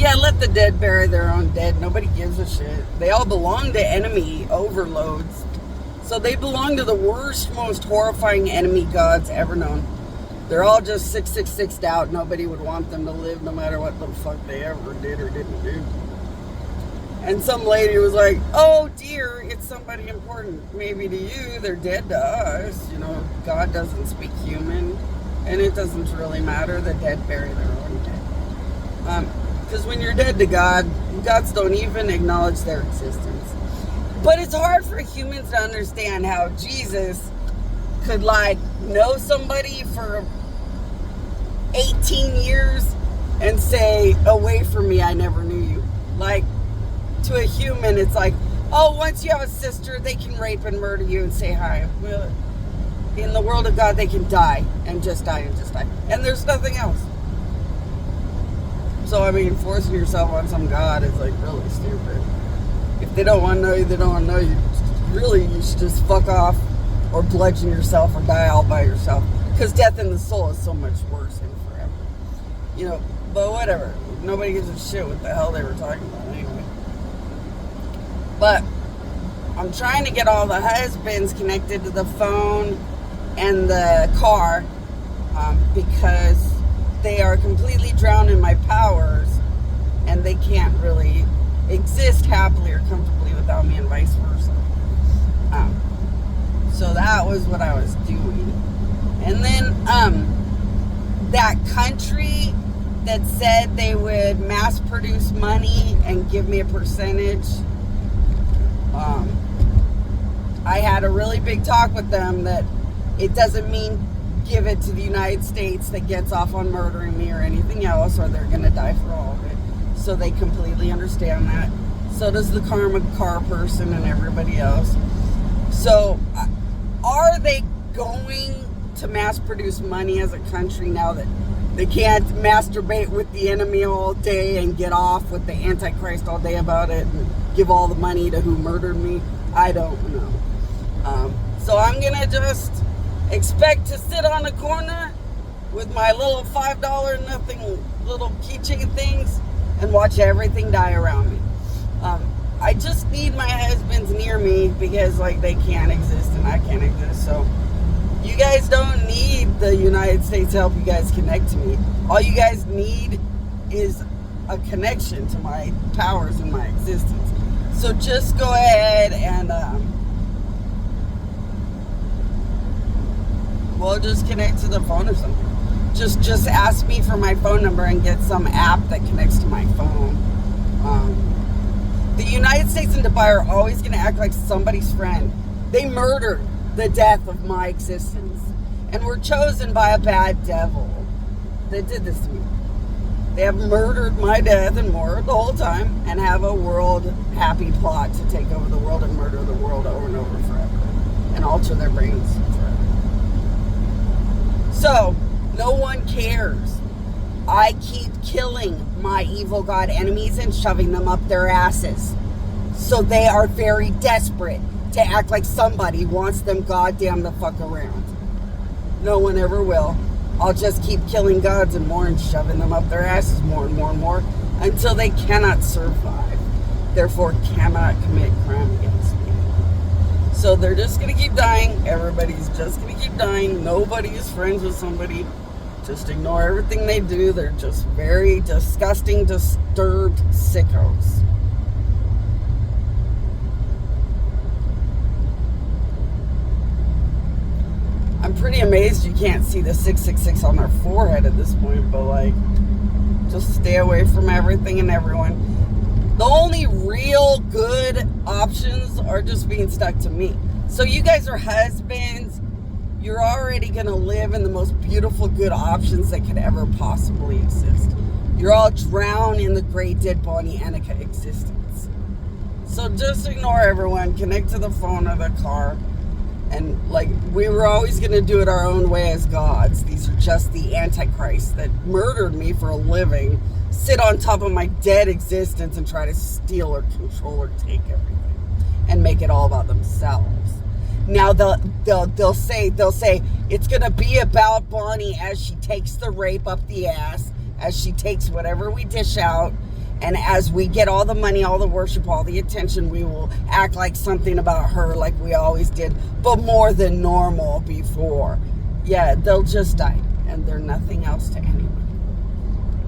Yeah, let the dead bury their own dead. Nobody gives a shit. They all belong to enemy overloads. So they belong to the worst, most horrifying enemy gods ever known. They're all just 666'd out. Nobody would want them to live no matter what the fuck they ever did or didn't do. And some lady was like, oh dear, it's somebody important. Maybe to you, they're dead to us. You know, God doesn't speak human. And it doesn't really matter. The dead bury their own dead. Because when you're dead to God, gods don't even acknowledge their existence. But it's hard for humans to understand how Jesus could, like, know somebody for 18 years and say, away from me, I never knew you. Like, to a human, it's like, oh, once you have a sister, they can rape and murder you and say hi. Well, in the world of God, they can die and just die and just die. And there's nothing else. So, I mean, forcing yourself on some God is, like, really stupid. If they don't want to know you, they don't want to know you. Really, you should just fuck off or bludgeon yourself or die all by yourself. Because death in the soul is so much worse than forever. You know, but whatever. Nobody gives a shit what the hell they were talking about anyway. But I'm trying to get all the husbands connected to the phone and the car because they are completely drowned in my powers and they can't really exist happily or comfortably without me and vice versa. So that was what I was doing. And then that country that said they would mass produce money and give me a percentage, I had a really big talk with them that it doesn't mean give it to the United States that gets off on murdering me or anything else, or they're going to die for all of it. So they completely understand that. So does the karma car person and everybody else. So are they going to mass produce money as a country now that they can't masturbate with the enemy all day and get off with the Antichrist all day about it and give all the money to who murdered me? I don't know. So I'm going to just expect to sit on a corner with my little $5 nothing little keychain things and watch everything die around me. I just need my husbands near me because, like, they can't exist and I can't exist. So you guys don't need the United States to help you guys connect to me. All you guys need is a connection to my powers and my existence. So just go ahead and well, just connect to the phone or something. Just ask me for my phone number and get some app that connects to my phone. The United States and Dubai are always going to act like somebody's friend. They murdered the death of my existence and were chosen by a bad devil that did this to me. They have murdered my death and more the whole time and have a world happy plot to take over the world and murder the world over and over forever and alter their brains forever. So, no one cares. I keep killing my evil god enemies and shoving them up their asses. So they are very desperate to act like somebody wants them goddamn the fuck around. No one ever will. I'll just keep killing gods and more and shoving them up their asses more and more and more until they cannot survive. Therefore cannot commit crime against me. So they're just going to keep dying. Everybody's just going to keep dying. Nobody is friends with somebody. Just ignore everything they do. They're just very disgusting, disturbed sickos. I'm pretty amazed you can't see the 666 on their forehead at this point, but, like, just stay away from everything and everyone. The only real good options are just being stuck to me. So you guys are husbands. You're already going to live in the most beautiful good options that could ever possibly exist. You're all drowned in the great dead Bonnie Annika existence. So just ignore everyone. Connect to the phone or the car. And, like, we were always going to do it our own way as gods. These are just the Antichrists that murdered me for a living, sit on top of my dead existence and try to steal or control or take everything and make it all about themselves. Now they'll say it's going to be about Bonnie as she takes the rape up the ass, as she takes whatever we dish out, And as we get all the money, all the worship, all the attention, we will act like something about her like we always did, but more than normal before. Yeah, they'll just die, and they're nothing else to anyone.